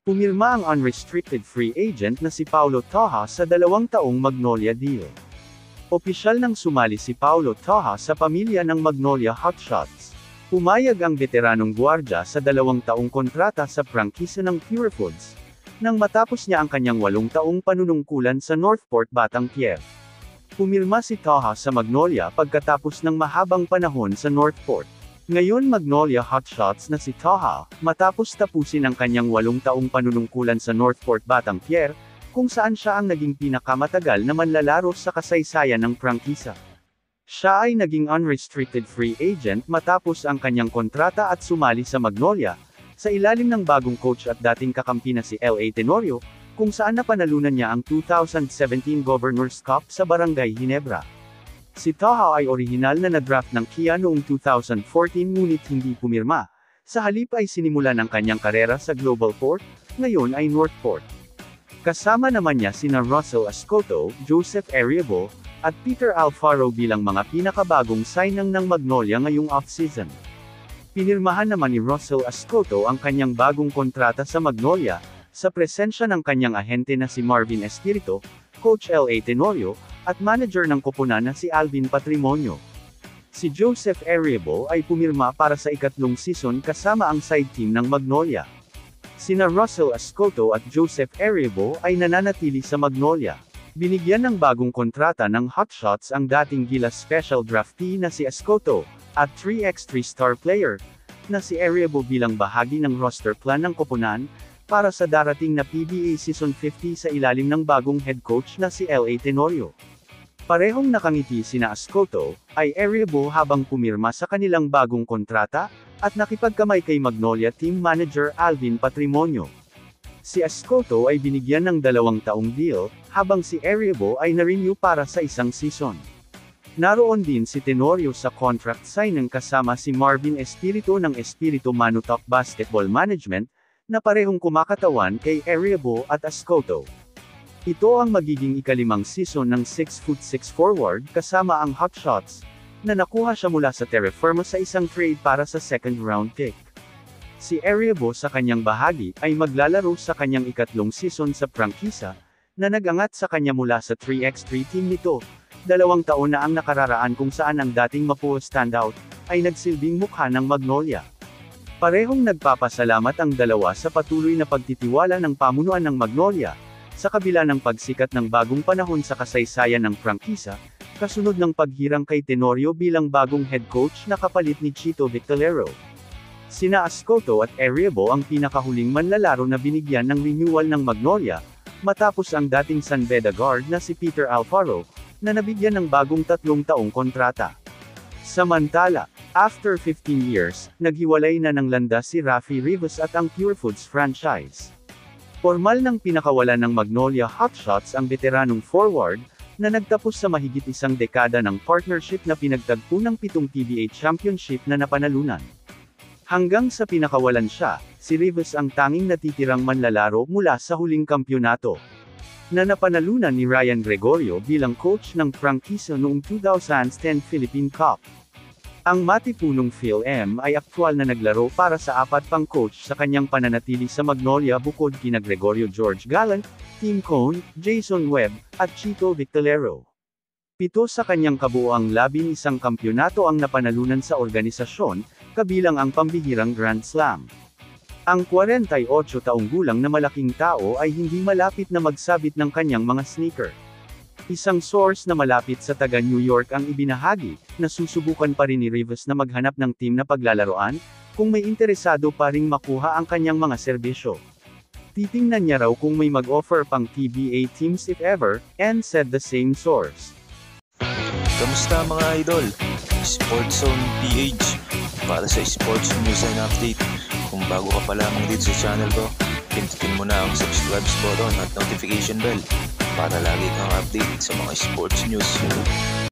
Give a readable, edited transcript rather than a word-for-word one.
Pumirma ang unrestricted free agent na si Paulo Toja sa 2 taong Magnolia deal. Opisyal nang sumali si Paulo Toja sa pamilya ng Magnolia Hotshots. Pumayag ang veteranong gwardiya sa 2 taong kontrata sa prangkisa ng Pure Foods, nang matapos niya ang kanyang 8 taong panunungkulan sa Northport, Batangier. Pumirma si Toja sa Magnolia pagkatapos ng mahabang panahon sa Northport. Ngayon Magnolia Hotshots na si Toja, matapos tapusin ang kanyang 8 taong panunungkulan sa Northport, Batangier, kung saan siya ang naging pinakamatagal na manlalaro sa kasaysayan ng prangkisa. Siya ay naging unrestricted free agent matapos ang kanyang kontrata at sumali sa Magnolia, sa ilalim ng bagong coach at dating kakampi na si L.A. Tenorio, kung saan napanalunan niya ang 2017 Governor's Cup sa Barangay Ginebra. Si Toja ay orihinal na na-draft ng Kia noong 2014 ngunit hindi pumirma, sa halip ay sinimulan ang kanyang karera sa Global Port, ngayon ay Northport. Kasama naman niya sina Russell Ascoto, Joseph Ariabo, at Peter Alfaro bilang mga pinakabagong signang ng Magnolia ngayong off-season. Pinirmahan naman ni Russell Ascoto ang kanyang bagong kontrata sa Magnolia, sa presensya ng kanyang ahente na si Marvin Espiritu, Coach L.A. Tenorio, at manager ng koponan na si Alvin Patrimonio. Si Joseph Ariabo ay pumirma para sa 2nd season kasama ang side team ng Magnolia. Sina Russell Ascoto at Joseph Ariabo ay nananatili sa Magnolia. Binigyan ng bagong kontrata ng Hotshots ang dating Gilas Special Draftee na si Ascoto, at 3x3 star player, na si Ariabo bilang bahagi ng roster plan ng koponan, para sa darating na PBA Season 50 sa ilalim ng bagong head coach na si L.A. Tenorio. Parehong nakangiti sina Ascoto, ay Ariabo habang pumirma sa kanilang bagong kontrata, at nakipagkamay kay Magnolia Team Manager Alvin Patrimonio. Si Ascoto ay binigyan ng 2 taong deal, habang si Ariabo ay na-renew para sa 1 season. Naroon din si Tenorio sa contract signing kasama si Marvin Espiritu ng Espiritu Manutok Basketball Management, na parehong kumakatawan kay Ariabo at Ascoto. Ito ang magiging ika-5 season ng 6'6" forward kasama ang Hotshots, na nakuha siya mula sa Terra Firma sa isang trade para sa 2nd round pick. Si Ariabo sa kanyang bahagi ay maglalaro sa kanyang 3rd season sa prangkisa, na nag-angat sa kanya mula sa 3x3 team nito, 2 taon na ang nakararaan kung saan ang dating Mapua standout, ay nagsilbing mukha ng Magnolia. Parehong nagpapasalamat ang dalawa sa patuloy na pagtitiwala ng pamunuan ng Magnolia, sa kabila ng pagsikat ng bagong panahon sa kasaysayan ng prangkisa, kasunod ng paghirang kay Tenorio bilang bagong head coach na kapalit ni Chito Victorero. Sina Ascoto at Ariabo ang pinakahuling manlalaro na binigyan ng renewal ng Magnolia, matapos ang dating San Beda guard na si Peter Alfaro, na nabigyan ng bagong 3 taong kontrata. Samantala, after 15 years, naghiwalay na ng landas si Rafi Rivas at ang Pure Foods franchise. Formal nang pinakawalan ng Magnolia Hotshots ang veteranong forward, na nagtapos sa mahigit 1 dekada ng partnership na pinagtagpo ng 7 PBA championship na napanalunan. Hanggang sa pinakawalan siya, si Rivas ang tanging natitirang manlalaro mula sa huling kampyonato, na napanalunan ni Ryan Gregorio bilang coach ng prangkisa noong 2010 Philippine Cup. Ang matipunong Phil M. ay aktwal na naglaro para sa 4 pang coach sa kanyang pananatili sa Magnolia bukod kina Gregorio George Gallant, Tim Cone, Jason Webb, at Chito Victorero. 7 sa kanyang kabuoang 11 kampyonato ang napanalunan sa organisasyon, kabilang ang pambihirang Grand Slam. Ang 48 taong gulang na malaking tao ay hindi malapit na magsabit ng kanyang mga sneaker. Isang source na malapit sa taga New York ang ibinahagi, na susubukan pa rin ni Rivas na maghanap ng team na paglalaroan, kung may interesado pa ring makuha ang kanyang mga serbisyo. Titingnan niya raw kung may mag-offer pang PBA teams if ever, and said the same source. Kamusta mga idol? Sports Zone PH, para sa sports news and update. Kung bago ka pa lamang dito sa channel ko, pindutin mo na ang subscribe button at notification bell, para lagi kang update sa mga sports news.